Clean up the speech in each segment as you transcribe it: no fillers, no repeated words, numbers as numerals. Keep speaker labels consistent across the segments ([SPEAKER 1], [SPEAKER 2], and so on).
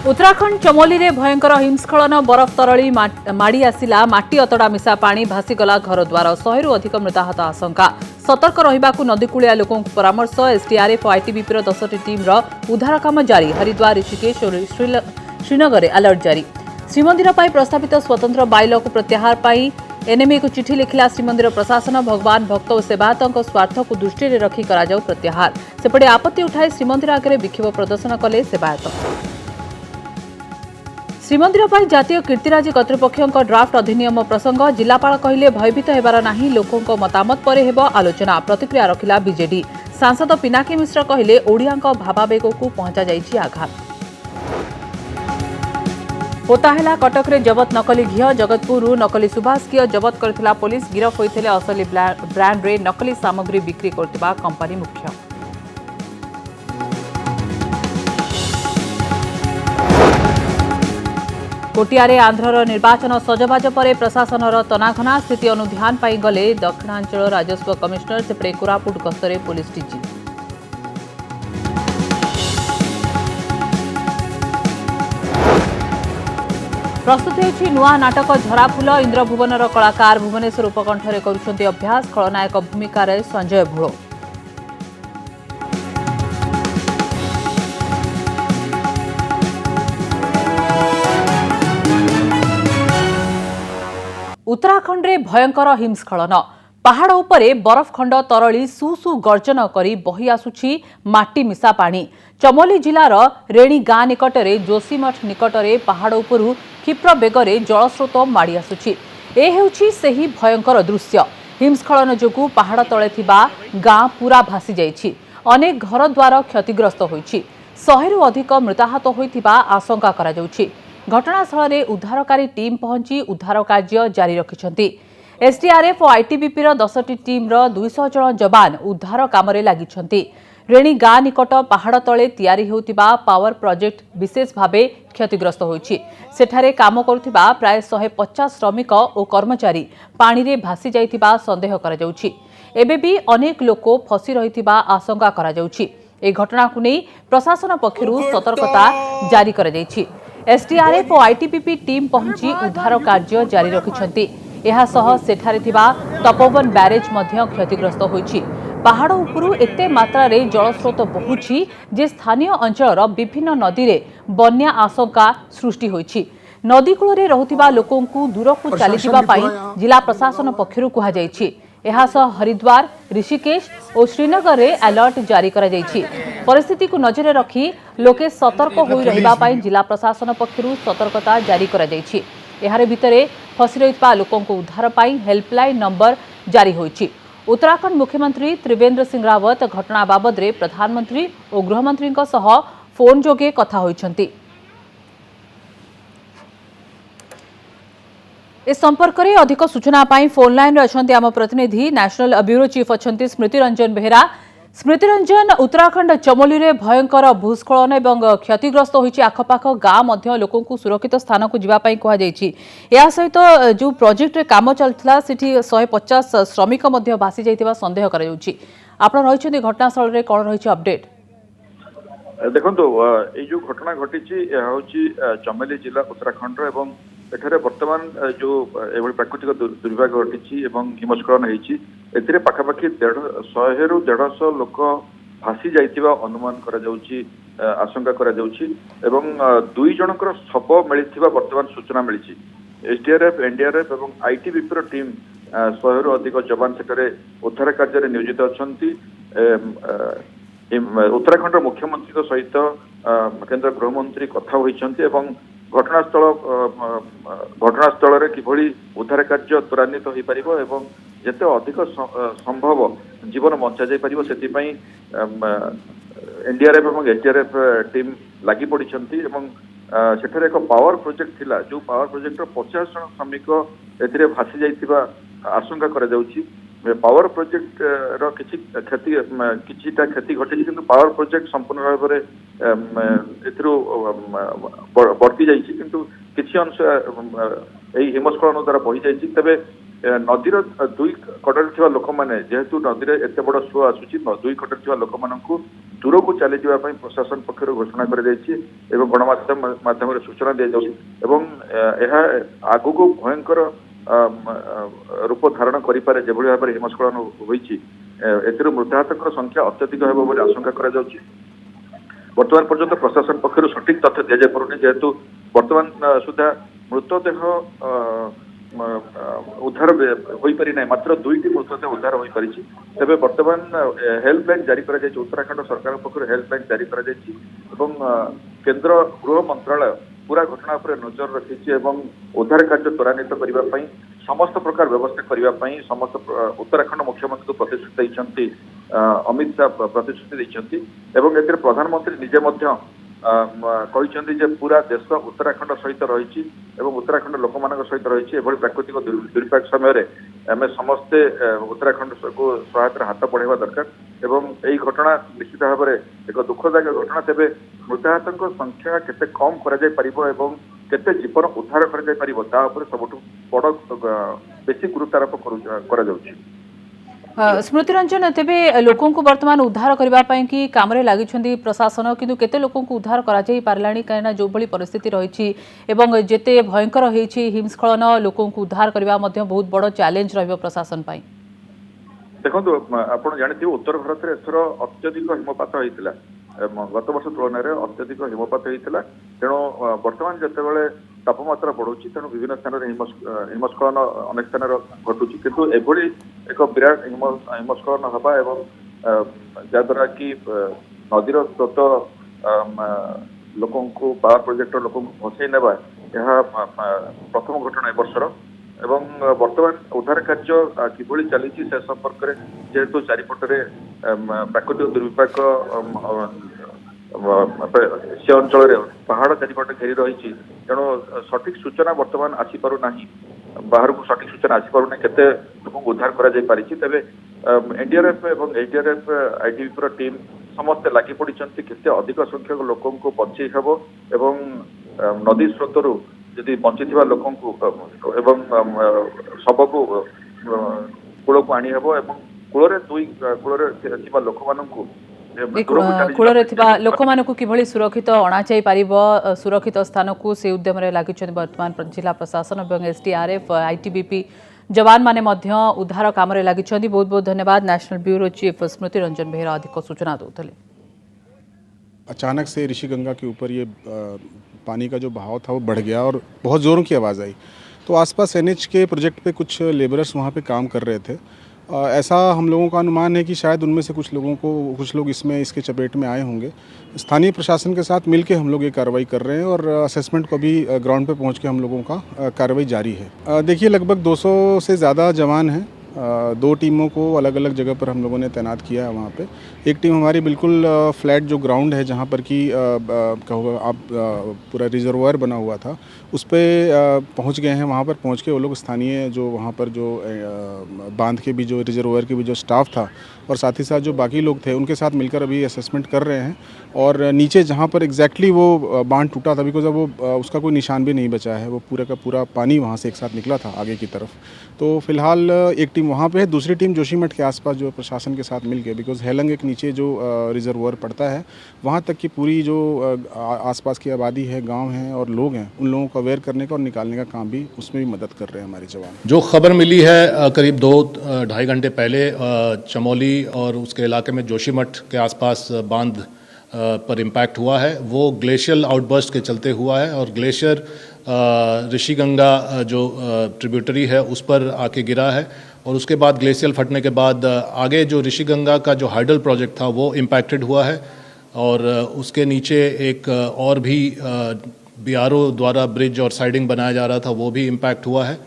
[SPEAKER 1] उत्तराखंड चमोली रे भयंकर हिमस्खलन बरफ तरली माड़ी आसिला माटी अतड़ा मिशा पानी भासीगला घरद्वार 100 रु अधिक मृताहत आशंका सतर्क रहिबाकु नदीकूलिया लोकों परामर्श एसडीआरएफ और आईटीबीपी रो 10टी टीम रो उद्धार काम जारी हरिद्वार ऋषिकेश और श्रीनगर अलर्ट जारी श्रीमंदिर पर प्रस्तावित स्वतंत्र बाइल को प्रत्याहार पाई एनएमए को चिठी लिखिला श्रीमंदिर प्रशासन भगवान भक्त और सेवायतों स्वार्थ को दृष्टि रखी कराजाऊ प्रत्याहार सेपटे आपत्ति उठाई श्रीमंदिर आगे विक्षोभ प्रदर्शन कले सेवायत श्रीमंदिर पर जातीय कीर्तिराजी कर्तृपक्ष ड्राफ्ट अधिनियम प्रसंग जिलापाल कहले भयभीत हेबार नाही लोकों मतामत पर हेब आलोचना प्रतिक्रिया रखिला बीजेडी सांसद पिनाकी मिश्र कहले ओडिया भावावेग को पहुंचा जाइछि आघात पोताहेला कटक रे जबत नकली घिओ जगतपुर नकली सुभाष घिओ जबत करथिला पुलिस गिरफ होइथिले असली ब्रांड रे नकली सामग्री बिक्री करथिबा कंपनी मुख्य कोटियारे आंध्रर निर्वाचन सजबाज पर प्रशासनर तनाघना स्थिति अनुध्यान पाई गले दक्षिणांचल राजस्व कमिशनर सेपटे कोरापुट गस्तरे पुलिस डीजी प्रस्तुत होइछि नुआ नाटक झराफुल इंद्रभुवनर कलाकार भुवनेश्वर उपकंठरे करुछन्ति अभ्यास खलनायक भूमिकार संजय भोळ उत्तराखंड रे भयंकर हिमस्खलन पहाड़ उपरे बरफ खंड तरली सुसु गर्जन करी बही आसुछि माटी मिशा पानी चमोली जिलार रेणी गाँ निकटरे जोशीमठ निकटरे पहाड़ उपरु क्षिप्र बेगरे जलस्रोत माड़ी आसुछि ए हेउछि सेही भयंकर दृश्य हिमस्खलन जोगु पहाड़ तले थिबा गाँ पूरा भासी जाइछि अनेक घर द्वार क्षतिग्रस्त होइछि 100 रु अधिक मृताहत होइथिबा आशंका करा जाउछि घटनास्थल में उद्धारकारी टीम पहुंची उद्धार कार्य जारी रखिछन्ति एसडीआरएफ और आईटीबीपी 10टी टीम 200 जन जवान उद्धार काम लगिछन्ति रेणी गाँ निकट पहाड़ तले तैयारी हेउतिबा पावर प्रोजेक्ट विशेष भावे क्षतिग्रस्त होइछि सेठारे काम करुथिबा प्राय 150 श्रमिक और कर्मचारी पानी रे भासी जाइथिबा संदेह करा जाउछि एबे भी अनेक लोक फसी रहिथिबा आशंका करा जाउछि ए घटना को नहीं प्रशासन पक्षरु सतर्कता जारी करा जाइछि एसडीआरएफ और आईटीबीपी टीम पहुंची उद्धार कार्य जारी रखिछन्ति एहा सह सेठारे थिबा तपोवन बैरेज मध्य क्षतिग्रस्त होइछि पहाड़ उपरु एते मात्रा रे जलस्रोत बहुछि जे स्थानीय अंचलर विभिन्न नदी रे बन्या आशंका सृष्टि होइछि नदी कूल रे रहुथिबा लोकों को दूर को चलीजिबा पाई जिला प्रशासन पक्षरु कुहा जाइछि एहा सह हरिद्वार ऋषिकेश और श्रीनगर रे अलर्ट जारी करा जाइछि परिस्थिति को नजर रखी लोके सतर्क होई रहिबा पाई जिला प्रशासन पक्षरु सतर्कता जारी करा जाइछि एहारे भितरे फसी रहिबा लोकों को उद्धार पाई हेल्पलाइन नंबर जारी होइछि उत्तराखंड मुख्यमंत्री त्रिवेंद्र सिंह रावत घटना बाबद रे प्रधानमंत्री और गृहमंत्री सह फोन जोगे कथा होइछन्ति इस संपर्क में अधिक सूचना पाई फोन लाइन रे अछन्ति आम प्रतिनिधि नेशनल ब्यूरो चीफ अछन्ति स्मृति रंजन बेहेरा स्मृति रंजन उत्तराखंड चमोली रे भयंकर भूस्खलन एवं क्षतिग्रस्त होइछि आखपाख गाँ मध्य लोकों को सुरक्षित स्थान को जीवा पाई कहा जाइछि या सहित जो प्रोजेक्ट रे काम चलथिला सिठी 150 श्रमिक मध्य भासी जाइतिबा संदेह करा जाउछि आपण रहिछन्ति घटनास्थल रे कोन रहिछि अपडेट
[SPEAKER 2] देखो ये जो घटना घटी चमेली जिला उत्तराखंड एवं एठारे वर्तमान जो एभली प्राकृतिक दुर्भाग्य घटी हिमस्खलन होती पाखापाखि 100 रु 150 लोक भासी जाइथिबा अनुमान करा जाउछि आशंका करा जाउछि एवं 2 जनकर शव मिलिथिबा वर्तमान सूचना मिली एसडीआरएफ एनडीआरएफ एवं आईटीबीपी टीम 100 रु अधिक जवान सेठारे उद्धार कार्य नियोजित अछंती उत्तराखंड मुख्यमंत्री सहित केंद्र गृहमंत्री कथा होइछन्ति एवं घटनास्थल रे किभली उद्धार कार्य त्वरान्वित हो पारिबो एवं जेते अधिक संभव जीवन बंचा जाय पारिबो सेति पई एनडीआरएफ एवं एसडीआरएफ टीम लागि पड़िछन्ति एवं सेठारे एक पावर प्रोजेक्ट थिला जो पावर प्रोजेक्ट 50 जन श्रमिक एथिरे भासी जाइथिबा आशंका करा जाउछि पावर प्रोजेक्ट रो किछिटा क्षति घटी किंतु पावर प्रोजेक्ट संपूर्ण भाव में एथिरो बढ़ती जाइछि किंतु किछि अंश एई हिमस्खलन द्वारा बही जाइछि तबे नदीर दुई कड़े थिबा लोक माने जेहेतु नदी रे एते बड़ सुଅ आसुची दुई कड़े थिबा लोक माननकु दूर को चली जावा पई प्रशासन पक्षर घोषणा कर जायछि एवं गणमाध्यम माध्यम रे सूचना दिया जाउछि एवं एहा आगु को भयंकर रूप धारण करि पारे जेभଳି भाबरे हिमस्खलन होईछि एतिर मृताहतक संख्या अत्यधिक हेबो बोली आशंका करा जाउछि। वर्तमान पर्यंत प्रशासन पक्षर सठिक तथ्य दिया जाय परुनी जेहेतु वर्तमान सुधा मृतदेह उद्धार होई पारि नै मात्र दुईटी मृतदेह उद्धार होई पारिछि तबे वर्तमान हेल्पलाइन जारी करा जाय उत्तराखंड सरकार पक्षर हेल्पलाइन जारी करा जाय एवं केंद्र गृह मंत्रालय पूरा घटना पर नजर रखिछि एवं उद्धार कार्य त्वरान्वित करिबा पई समस्त प्रकार व्यवस्था करिबा पई समस्त उत्तराखंड मुख्यमंत्री प्रतिश्रुति दैछन्ति अमित शाह प्रतिश्रुति दैछन्ति एवं एतिर प्रधानमंत्री निजे मध्य कहते जे पूरा देश उत्तराखंड सहित रही उत्तराखंड लोक मान सहित रही प्राकृतिक दुर्विपाक समय आम समस्ते उत्तराखंड को सहायता हाथ बढ़ावा दरकार एवं यही घटना निश्चित भाव में एक दुखदायक घटना तेरे मृताहत संख्या केते कम केते जीवन उद्धार कर सबुठ बड़ बेसी गुरुत्वारोप कर
[SPEAKER 1] स्मृति रंजन तेबे लोकों को वर्तमान उद्धार करने की काम लगी प्रशासन किंतु केते लोकों को उद्धार करा जाई पारलानी कहीं जो भली परिस्थिति रही एवं जेते भयंकर होईछि हिमस्खलन लोकों को उद्धार करबा मध्ये बहुत बड़ चैलेंज रहिबो प्रशासन पाई।
[SPEAKER 2] देखो आप जानते उत्तर भारत में एथर अत्यधिक हिमपात होता गत वर्ष तुलन में अत्यधिक हिमपात होता तेणु बर्तमान जिते तापमात्रा बढ़ुची तेणु विभिन्न स्थान में हिमस्खलन अनेक स्थान घटुची किंतु एभली एक विराट हिमस्खलन हवा एवं जहाद्वारा कि नदीर स्रोत लोक पावर प्रोजेक्ट लोक भसई नेबा यह प्रथम घटना ए वर्षर एवं वर्तमान उद्धार कार्य किभली चली से संपर्क में जेहेतु चारिपटे प्राकृतिक दुर्विपाक से अंचल पहाड़ चारिपटे घेरी रही तेणु सठिक सूचना वर्तमान आसीपार ना बाहर को सठिक सूचना आसीपार ना केते लोक उद्धार करा जाय पारिछि तेबे एनडीआरएफ एवं एडीआरएफ आईटीबीपी टीम समस्ते लागि पड़िछन्ति केते अधिक संख्यक लोकों को बचई हेबो एवं नदी स्रोतरु यदि बंची लोक एवं शव को कूल को आनी हेबो एवं कूल दुई कूल लोक माननकु
[SPEAKER 1] कूल लोक मान कि सुरक्षित अणाई पार सुरक्षित स्थान को से उद्यम लगी वर्तमान जिला प्रशासन और एसडीआरएफ आईटीबीपी जवान माने उद्धार काम लगी। बहुत बहुत धन्यवाद नेशनल ब्यूरो चीफ स्मृति रंजन बेहरा अधिक सूचना दूसरे।
[SPEAKER 3] अचानक से ऋषिगंगा के ऊपर ये पानी का जो बहाव था वो बढ़ गया और बहुत ज़ोरों की आवाज़ आई तो आसपास एनएच के प्रोजेक्ट पे कुछ लेबरर्स वहाँ पे काम कर रहे थे। ऐसा हम लोगों का अनुमान है कि शायद उनमें से कुछ लोग इसके चपेट में आए होंगे। स्थानीय प्रशासन के साथ मिलकर हम लोग ये कार्रवाई कर रहे हैं और असेसमेंट को भी ग्राउंड पे पहुंच के हम लोगों का कार्रवाई जारी है। देखिए लगभग 200 से ज़्यादा जवान हैं। 2 टीमों को अलग अलग जगह पर हम लोगों ने तैनात किया है। वहाँ पे एक टीम हमारी बिल्कुल फ्लैट जो ग्राउंड है जहाँ पर कि कहोगे आप पूरा रिजर्वायर बना हुआ था उस पर पहुँच गए हैं। वहाँ पर पहुँच के वो लोग स्थानीय जो वहाँ पर जो बांध के भी जो रिजर्वायर के भी जो स्टाफ था और साथ ही साथ जो बाकी लोग थे उनके साथ मिलकर अभी असेसमेंट कर रहे हैं और नीचे जहाँ पर एग्जैक्टली वो बांध टूटा था बिकॉज अब वो उसका कोई निशान भी नहीं बचा है। वो पूरा का पूरा पानी वहाँ से एक साथ निकला था आगे की तरफ। तो फिलहाल एक टीम वहाँ पे है, दूसरी टीम जोशीमठ के आसपास जो प्रशासन के साथ मिल के बिकॉज हेलंग एक नीचे जो रिजर्वायर पड़ता है वहाँ तक की पूरी जो आसपास की आबादी है, गांव हैं और लोग हैं, उन लोगों को अवेयर करने का और निकालने का काम भी उसमें भी मदद कर रहे हैं हमारे जवान।
[SPEAKER 4] जो खबर मिली है करीब 2-2.5 घंटे पहले चमोली और उसके इलाके में जोशीमठ के आसपास बांध पर इम्पैक्ट हुआ है, वो ग्लेशियल आउटबर्स्ट के चलते हुआ है और ग्लेशियर ऋषिगंगा जो ट्रिब्यूटरी है उस पर आके गिरा है और उसके बाद ग्लेशियल फटने के बाद आगे जो ऋषिगंगा का जो हाइडल प्रोजेक्ट था वो इम्पैक्टेड हुआ है और उसके नीचे एक और भी बीआरओ द्वारा ब्रिज और साइडिंग बनाया जा रहा था वो भी इम्पैक्ट हुआ है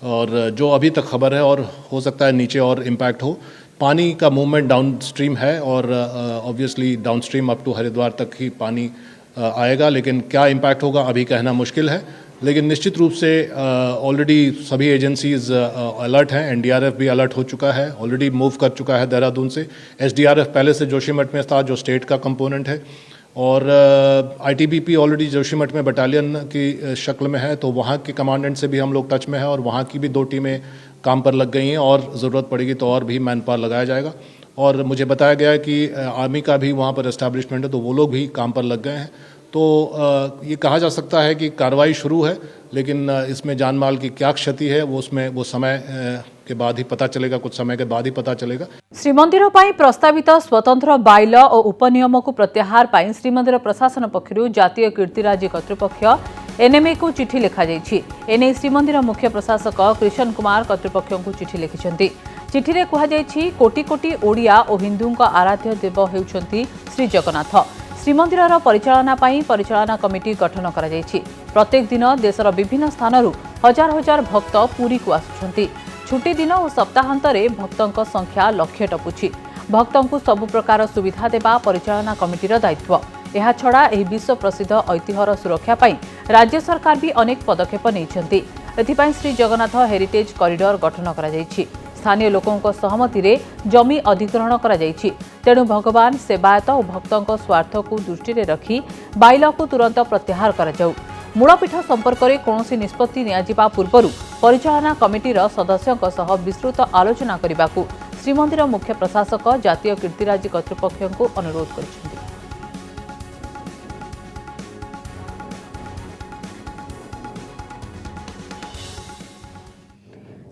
[SPEAKER 4] और जो अभी तक खबर है और हो सकता है नीचे और इम्पैक्ट हो। पानी का मूवमेंट डाउन स्ट्रीम है और obviously downstream up to Haridwar तक ही पानी आएगा, लेकिन क्या इम्पैक्ट होगा अभी कहना मुश्किल है। लेकिन निश्चित रूप से ऑलरेडी सभी एजेंसीज अलर्ट हैं, एनडीआरएफ भी अलर्ट हो चुका है, ऑलरेडी मूव कर चुका है देहरादून से। एसडीआरएफ पहले से जोशीमठ में था जो स्टेट का कंपोनेंट है और आईटीबीपी ऑलरेडी जोशीमठ में बटालियन की शक्ल में है तो वहाँ के कमांडेंट से भी हम लोग टच में हैं और वहाँ की भी 2 टीमें काम पर लग गई हैं और ज़रूरत पड़ेगी तो और भी मैन पावर लगाया जाएगा। और मुझे बताया गया है कि आर्मी का भी वहाँ पर एस्टैब्लिशमेंट है, तो वो लोग भी काम पर लग गए हैं। तो ये कहा जा सकता है कि कार्रवाई शुरू है, लेकिन इसमें जान माल की क्या क्षति है वो समय के बाद ही पता चलेगा, कुछ समय के बाद ही पता चलेगा।
[SPEAKER 1] श्रीमंदिर पर प्रस्तावित स्वतंत्र बाइल और उपनियम को प्रत्याहार पर श्रीमंदिर प्रशासन पक्षर जातीय कीर्तिराजी कर्तृपक्ष एनएमए को चिठी लिखा जाइछि। एने श्रीमंदिर मुख्य प्रशासक कृष्ण कुमार कर्तृपक्ष को चिठी लिखिछन्ति। चिठी कुहाଯାଇଛି कोटी कोटी ओडिया और हिंदू आराध्य देव हेउछन्ति श्री जगन्नाथ। श्रीमंदिर परिचालना कमिटी गठन करा जाइछि। प्रत्येक दिन देशर विभिन्न स्थानरू हजार हजार भक्त पुरी को आसुछन्ति। छुट्टी दिन और सप्ताहांतरे भक्तों संख्या लक्ष्य टपुछि। भक्तों सबु प्रकार सुविधा देवा परिचालना कमिटीर दायित्व। यह छड़ा एही विश्व प्रसिद्ध ऐतिह्यर सुरक्षा पाई राज्य सरकार भी अनेक पदक्षेप नेइछन्ति। एथिपाई श्री जगन्नाथ हेरिटेज कॉरिडोर गठन करा जाइछि। स्थानीय लोकों सहमति रे जमी अधिग्रहण करा जाइछि। तेणु भगवान सेवायत और भक्तों स्वार्थ को दृष्टि रखी बाइल को तुरंत प्रत्याहार करा जाऊ। मूलपीठ संपर्क में कौन निष्पत्ति नियाजिबा पूर्वरु परिचालना कमिटीर सदस्यों सह विस्तृत आलोचना करने को श्रीमंदिर मुख्य प्रशासक जातीय कीर्तिराजी कर्तृपक्ष को अनुरोध करिसेंति।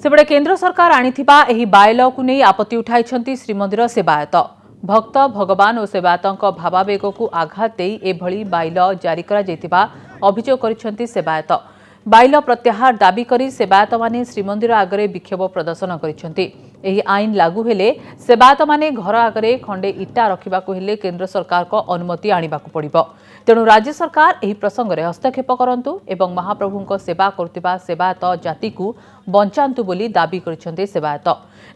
[SPEAKER 1] सेबड़े केंद्र सरकार आनिथिबा एही बाइल को नहीं आपत्ति उठाइछन्ति श्रीमंदिर सेवायत। भक्त भगवान और सेवायतों भावावेग को आघात दे एभली बाइल जारी करा जैतिबा अभियोग करिछन्ति सेवायत। बाइल प्रत्याहार दाबी करी सेवायत माने श्रीमंदिर आगरे विक्षोभ प्रदर्शन करिछन्ति। एही आईन लागू हेले सेवायत माने घर आगरे खंडे इटा रखिबाकु हेले केंद्र सरकार को अनुमति आनिबाकु पड़िबो। तेणु राज्य सरकार एही प्रसंग में हस्तक्षेप करंतु एवं महाप्रभुଙ୍କ सेवा करथिबा सेवायत जाति को बंचांतु बोली दाबी करिछन्ति सेवायत।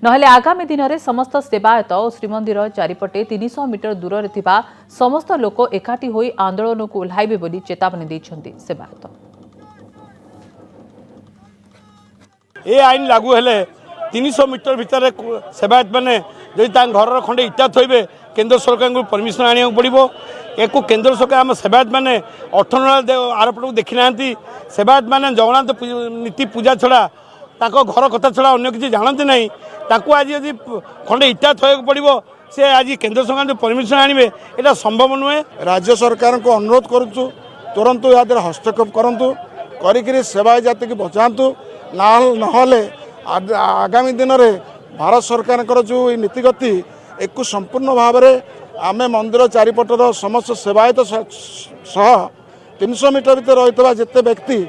[SPEAKER 1] नहले आगामी दिन में समस्त सेवायत और श्रीमंदिर चारिपटे 300 मीटर दूर रे थिबा समस्त लोक एकाठी होई आंदोलन को ओह्लाइबे बोली चेतावनी दैछन्ति सेवायत।
[SPEAKER 5] ए आईन लागू हेले 300 मीटर भितर सेवायत मैंने जदि घर खंडे इटा थोबे केंद्र सरकार को परमिशन आने पड़ो। एक केंद्र सरकार आम सेवायत मैंने 18 आरोप को देखी ना। सेवायत मैंने जगन्नाथ नीति पूजा छड़ा घर कथा छड़ा अन्य किसी जानते ना। आज यदि खंडे इटा थोक पड़ो से आज केंद्र सरकार जो परमिशन आने यहाँ संभव नुहे।
[SPEAKER 6] राज्य सरकार को अनुरोध करुचु तुरंत या हस्तक्षेप करूँ करी सेवायत जाति की बचातु ना आगामी दिन में भारत सरकार जो नीतिगति एक संपूर्ण भाव में आम मंदिर चारिपटर समस्त सेवायत सह 300 मीटर भीतर रही जिते व्यक्ति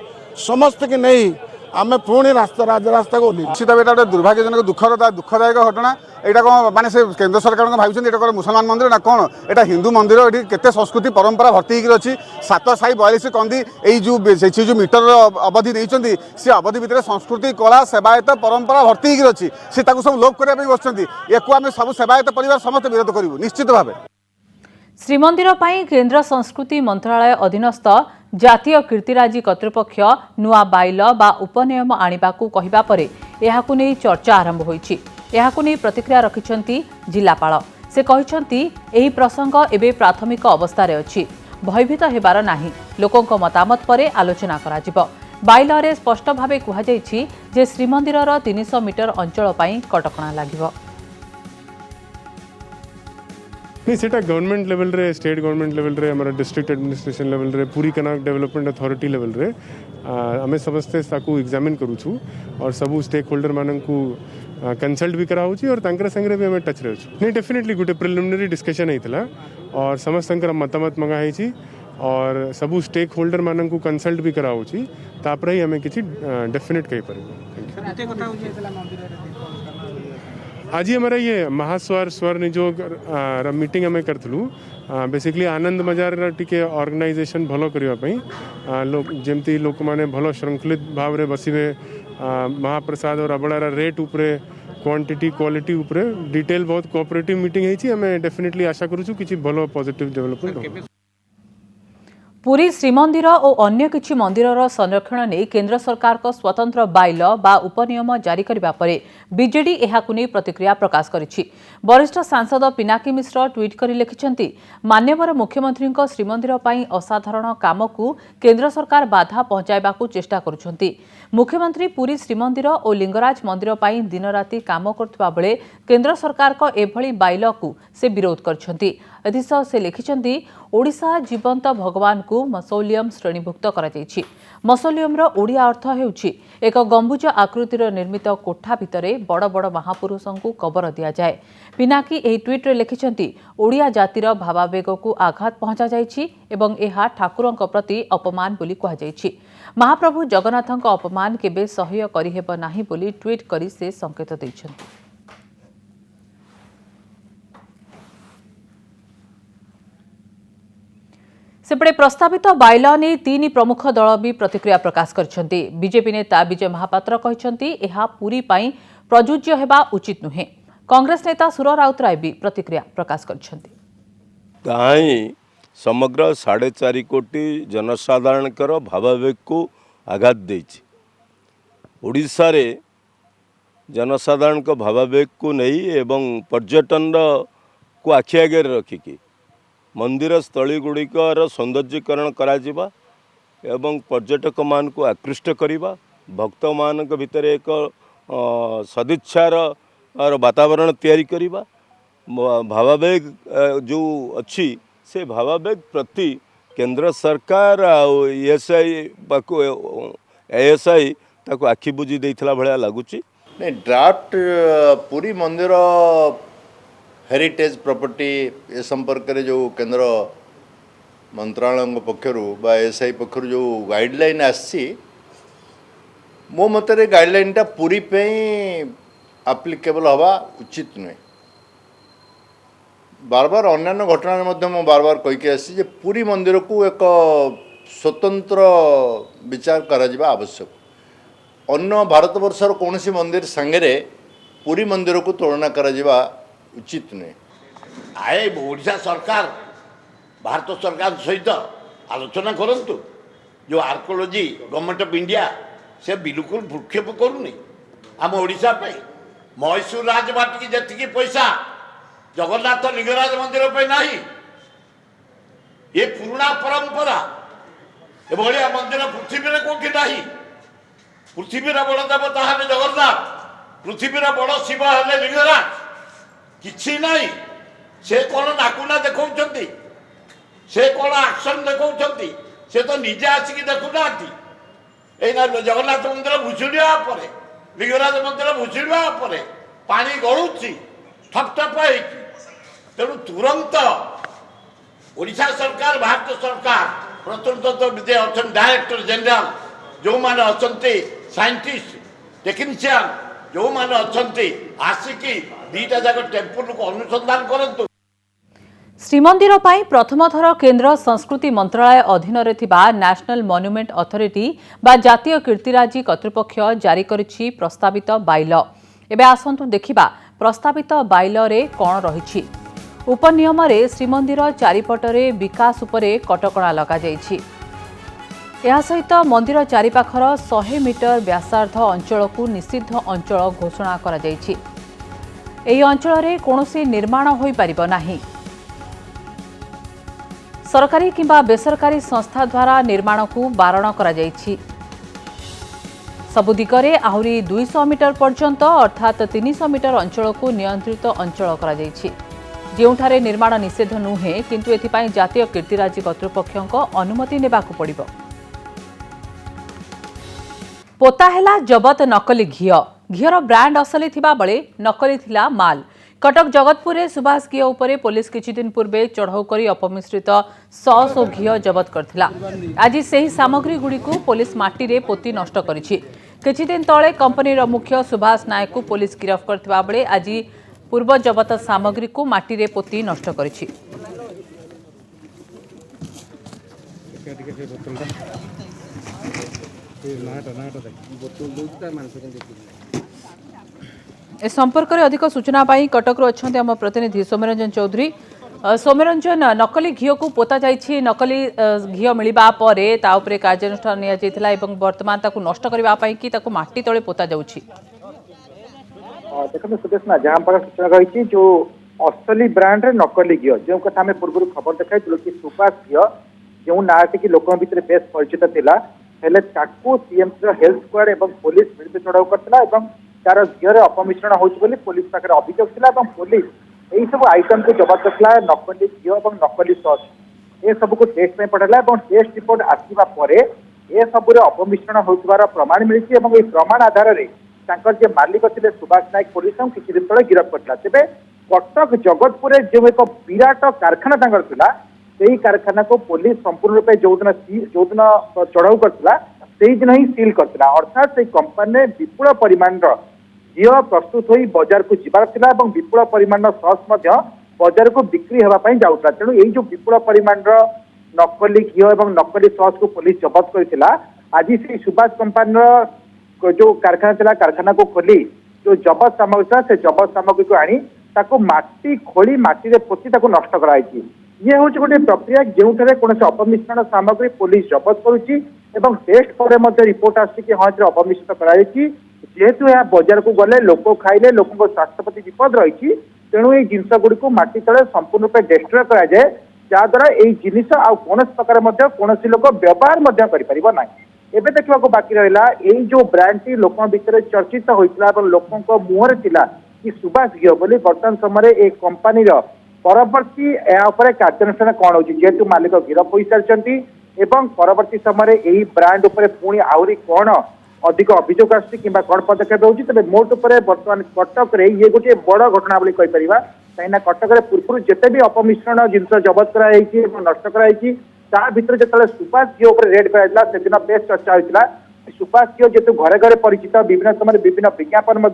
[SPEAKER 6] समस्त की नहीं आम पुणी रास्ता को
[SPEAKER 7] निश्चित भाव गोटे दुर्भाग्यजनक दुखदायक घटना। यहाँ कौन माने से केंद्र सरकार भाई ये मुसलमान मंदिर ना कौन एटा हिंदू मंदिर। ये केते संस्कृति परंपरा भर्ती अच्छी 7 साई 42 कंदी जो मीटर अवधि देती सी अवधि भितर संस्कृति कला सेवायत परंपरा भर्ती अच्छी सी सब लोप करने बसुँच। एक आम सब सेवायत परिवार समस्त विरोध करूँ निश्चित भाव।
[SPEAKER 1] श्रीमंदिर पर केंद्र संस्कृति मंत्रालय अधीनस्थ जातीय कीर्तिराजी कर्तृपक्ष नुआ बाइल बा उपनियम आनिबाकु कहिबा परे एहाकु नै चर्चा आरंभ होईछि। एहाकु नै प्रतिक्रिया रखिछन्ति जिल्लापाल। से कहिछन्ति एही प्रसंग एबे प्राथमिक अवस्था रे अछि, भयभीत हेबार नाही। लोकंक मतामत परे आलोचना कराजिब। बाइल रे स्पष्ट भावे कुहा जाईछि जे श्रीमंदिरर 300 मीटर अंचल पई कटकणा लागिब।
[SPEAKER 8] नहीं सेटा गवर्नमेंट लेवल रे स्टेट गवर्नमेंट लेवल रे हमारा डिस्ट्रिक्ट एडमिनिस्ट्रेशन लेवल रे पूरी कनाक डेवलपमेंट अथॉरिटी लेवल रे आमे समस्ते ताकू एग्जामिन करूछु और सबू स्टेक होल्डर माननकू कंसल्ट भी कराउछि और तांकर संगे भी हमें टच रहछु। नहीं डेफिनेटली गुटे प्रिलिमिनरी डिस्कशन हेतला और समस्तंकर मतामत मंगा हेछि और सबू स्टेक होल्डर माननकू कंसल्ट भी कराउछि तापर ही हमें किछि डेफिनेट कहि परबो। आज हमारा ये महास्वर निजोग मीटिंग आम करूँ बेसिकली आनंद बजार टिके ऑर्गेनाइजेशन भलो करने लोक जमती लोक माने भलो श्रृंखलित भाव रे बसिबे महाप्रसाद और अबड़ार रेट उपरे क्वांटिटी क्वालिटी उपरे डिटेल बहुत कोऑपरेटिव मीटिंग है। डेफिनेटली आशा करूँ कि भलो पॉजिटिव डेवलपमेंट।
[SPEAKER 1] पुरी श्रीमंदिर और अन्य किछि मंदिरर संरक्षण नहीं केंद्र सरकार को स्वतंत्र बाइल बा उपनियम जारी करबा परे बीजेडी एहाकु नै प्रतिक्रिया प्रकाश करिछि। वरिष्ठ सांसद पिनाकी मिश्र ट्वीट करी लिखिछन्ति मान्यवर मुख्यमंत्री श्रीमंदिर पई असाधारण कामकु केंद्र सरकार बाधा पहुंचाइबाकु चेष्टा करुछन्ति। मुख्यमंत्री पुरी श्रीमंदिर और लिंगराज मंदिर पई दिन राति काम करथबा बेले केंद्र सरकार को एभली बाइल को से विरोध करछन्ति। एथिसह से लिखिछन्ति ओडिशा जीवंत भगवान को मसौलियम श्रेणीभुक्त करा जायछि। मसौलियमर ओडिया अर्थ हेउछि एक गंबुज आकृतिर निर्मित कोठा भितरे बड़ बड़ महापुरुषंकु कबर दिया जाए। पिनाकी एही ट्वीट रे लिखिछन्ति ओडिया जातिर भावावेग को आघात पहुंचा जायछि एवं एहा ठाकुरंक प्रति अपमान बोली कहा जायछि। महाप्रभु जगन्नाथंक अपमान केबे सह्य करिहेब नाही बोली ट्वीट करी से संकेत दैछन्ति। सेपटे प्रस्तावित बाइल ने तीन प्रमुख दल भी प्रतिक्रिया प्रकाश करछन्ति। बीजेपी नेता विजय महापात्र कहछन्ति एहा पूरी पाई प्रयोज्य हेबा उचित नुहे। कांग्रेस नेता सुर राउतराय भी प्रतिक्रिया प्रकाश करछन्ति।
[SPEAKER 9] ताई समग्र 4.5 कोटी जनसाधारणकर भावावेग को आघात देछि। ओडिशा रे जनसाधारण को भावावेग को नहीं एवं पर्यटन को आखि आगे रखिकी मंदिर स्थली गुड़िकर सौंदर्यीकरण कराजिबा एवं पर्यटक मान को आकृष्ट करिबा भक्त मान भितर एक सदिच्छार वातावरण तैयारी करिबा भावावेग जो अच्छी से भावावेग प्रति केंद्र सरकार एएसआई ताको आखि बुझी देइथला भलिया लागुची।
[SPEAKER 10] नहीं ड्राफ्ट पुरी मंदिर हेरिटेज प्रॉपर्टी ए संपर्क में जो केंद्र मंत्रालय पक्षर बा एसआई पक्षर जो गाइडलाइन आसी मो मत गाइडलाइनटा पूरी पे आप्लिकेबल हवा उचित नुहे। बार बार अन्य घटना बार बार कहीकि आसी जे पुरी मंदिर को एक स्वतंत्र विचार करा आवश्यक। अन्य भारतवर्षर कौन सी मंदिर सांगे पुरी मंदिर को तुलना करा उचित नुहे।
[SPEAKER 11] आए ओडिशा सरकार भारत सरकार सहित आलोचना करंतु जो आर्कोलॉजी गवर्नमेंट ऑफ इंडिया से बिल्कुल भ्रूक्षेप करूनी आम ओडिशा पे मैसूर राजबाटी की जति पैसा जगन्नाथ लिंगराज मंदिर पे नहीं ये पुराना परंपरा एभलिया मंदिर पृथ्वी में कौन नहीं। पृथ्वी बड़ देवता है जगन्नाथ पृथ्वी बड़ शिव है लिंगराज किछि नहीं। से कौन नाकुना देखौछंती से कौन एक्शन देखौछंती से तो निजे आसिक देखुना एना जगन्नाथ मंदिर भुसुड़िया पर लिंगराज मंदिर भुसुड़िया पर पानी गलुची ठप ठप तेणु तुरंत ओडिशा सरकार भारत सरकार प्रतंत्र विद्या अच्छा डायरेक्टर जनरल जो मैंने अच्छा साइंटिस्ट टेक्नीशियन जो मैंने अच्छा आसिकी दीटा जाक टेम्पल को अनुसंधान करंतु।
[SPEAKER 1] श्रीमंदिर पाई प्रथम थर केंद्र संस्कृति मंत्रालय अधीन रे थिबा नेशनल मॉन्यूमेंट अथॉरिटी बा जातीय कीर्तिराजी कर्तृपक्ष जारी करिछि प्रस्तावित बाइल। एबे आसंतु देखिबा प्रस्तावित बाइल रे कोन रहिछि। उपनियम रे श्रीमंदिर चारिपटरे विकास उपरे कटकणा लगा जाइछि। यह सहित मंदिर चारिपाखर 100 मीटर व्यासार्ध अंचल को निषिद्ध अंचल घोषणा करा जाइछि। एही अंचल रे कोनोसी निर्माण होई परिबो नाही। सरकारी किंबा बेसरकारी संस्था द्वारा निर्माण को बारण करा जाइछि। सबु दिगरे आहुरी 200 मीटर पर्यंत अर्थात 300 मीटर अंचल को नियंत्रित अंचल करा जाइछि। जेउठारे निर्माण निषेध नुहे किंतु एथिपाई जातीय कीर्तिराजी कर्तृपक्षक अनुमति नेबाकु पड़िबो। पोता हेला जबत नकली घीर ब्रांड असली थिबा बळे नकली थिला माल। कटक जगतपुर में सुभाष घी उपरे पुलिस किछि दिन पूर्वे चढ़ाऊ करी अपमिश्रित 100 घी जबत करथिला। आज सेही सामग्री गुडी को पुलिस माटी रे पोती नष्ट करिछि। किछि दिन तळे कंपनीर मुख्य सुभाष नायक को पुलिस गिरफ्त करथिबा बळे आज पूर्व जबत सामग्री को माटी रे पोती नष्ट करिछि। ए संपर्क में अधिक सूचना पाई कटक अच्छा आम प्रतिनिधि सौम्यरंजन चौधरी। सौम्यरंजन नकली घी को पोता जाइछि नकली घी मिलवा पर ता उपरे कार्यानुष्ठान निया जाइथिला एवं वर्तमान ताकू नष्ट करबा पई कि ताकू माटी तळे पोता जाउछि।
[SPEAKER 12] देखो सुदेश ना जहाँ पर सूचना रही जो असली ब्रांड रे नकली घी जो कथा आम पूर्व खबर देखाई कि सुभाष घी जो ना टी लोक भितर बेस परिचित थिला हेले ताकू सीएमसी हेल्थ स्क्वाड एवं पुलिस मिलित चढ़ाऊ करथिला एवं तार घी रे अपमिश्रण होछि बोली पुलिस पाखरे अभियोग थिला एवं पुलिस यही सब आइटम को जब्त करथिला नकली घी एवं नकली सॉस ए सब को टेस्ट में पठाला एवं टेस्ट रिपोर्ट आसीबा परे ए सब रे अपमिश्रण होइबार प्रमाण मिलिछि एवं ए प्रमाण आधार रे तांकर जे मालिक थिले सुभाष नायक पुलिस किछि दिन तळे गिरफ्त करथिला। तेबे कटक जगतपुर जो एक विराट कारखाना तांकर थिला सेही कारखाना को पुलिस संपूर्ण रूपे जोदिन चढ़ाऊ करथिला सेही दिन ही सील करथिला अर्थात से कंपनी विपुल परिमाण घी प्रस्तुत होई बाजार को जिबार थिला एवं विपुल परिमाण सॉस मध्य बाजार को बिक्री हेबा पई जाउतला। तेणु एई जो विपुल परिमाण नकली घी एवं नकली सॉस को पुलिस जब्त करथिला आज से सुभाष कंपनी जो कारखाना थिला कारखाना को खोली जो जबत सामग्री था से जबत सामग्री को आनी ताको माटी खोली माटी रे पोती ताको नष्ट कराई ये हूँ गोटे प्रक्रिया जो कौन अपमिश्रण सामग्री पुलिस जबत करुच्ची एवं टेस्ट पर रिपोर्ट आसी कि हाँ अपमिश्रित कराई जेहेतु यह बाजार को गले लोक खाइले लोक स्वास्थ्य प्रति विपद रही तेणु ये जिनस गुड़ी को माटी तले संपूर्ण रूप डिस्ट्रय कराए जहाद्वारा यही जिनिस आ कौन प्रकार कौन लोक व्यवहार करना एबे देखा बाकी रहा यही जो ब्रांड टी लोक भितर चर्चित होता लोकों मुहर थिला कि सुभाष घी बोली बर्तमान समय ए कंपनी परवर्ती कार्यानुष्ठान कौन हो जेहेतु मालिक गिरफ हो सारी एवं परवर्ती समय यही ब्रांड उपर पुणी आहरी कौन अधिक अभियोग आसुची किंबा कौन पदक्षेप होची तबे मोट उपर बर्तमान कटक रे ये गोटे बड़ घटना बोली कहि परिबा कहीं कटक रे पूर्व जेते भी अपमिश्रण जिनस जबत कराई नष्ट कराई ता भितर जो सुभाष घी उपर रेड कराइला से दिन बेस चर्चा होइतिला सुभाष घी जेहेतु घरे घरे परिचित विभिन्न समय विभिन्न विज्ञापन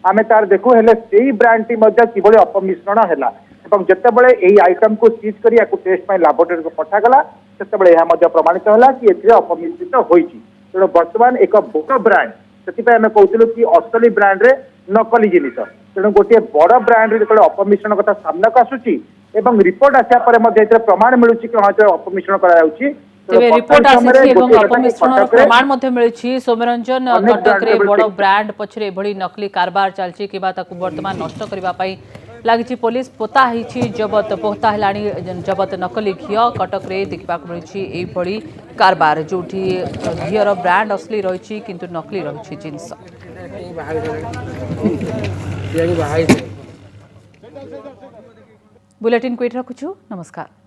[SPEAKER 12] आमे तार देखु हेले सेही ब्रांड टी किभଳି अपमिश्रण हैला एवं जेतेबेले एही आइटम को सीज करी याकू टेस्ट में लैबोरेटरी को पठागला सेतेबेले यह प्रमाणित होला कि एथिरे अपमिश्रित होईची। तेणु वर्तमान एक बड़ ब्रांड से आम कहूँ कि असली ब्रांड रे नकली जिनिस तेणु गोटे बड़ ब्रांड रे जो अपमिश्रण कथा सामना को आसुची एवं रिपोर्ट आसा पर प्रमाण मिलूँ कि हाँ अपमिश्रण करायाउची
[SPEAKER 1] रिपोर्ट अपमिश्रण प्रमाण मिली सौम्यरंजन कटक रे बड़ ब्रांड पछरे एभली नकली कारबार चलछि किबा ताकू वर्तमान नष्ट करबा पई लागिछि पुलिस पोता हिछि जबत पोता हेलाणी जबत नकली घी कटक रे देखा मिली एभली कारबार जोठी घीर ब्रांड असली रही किंतु नकली रही जिनस। बुलेटिन को रखुछु नमस्कार।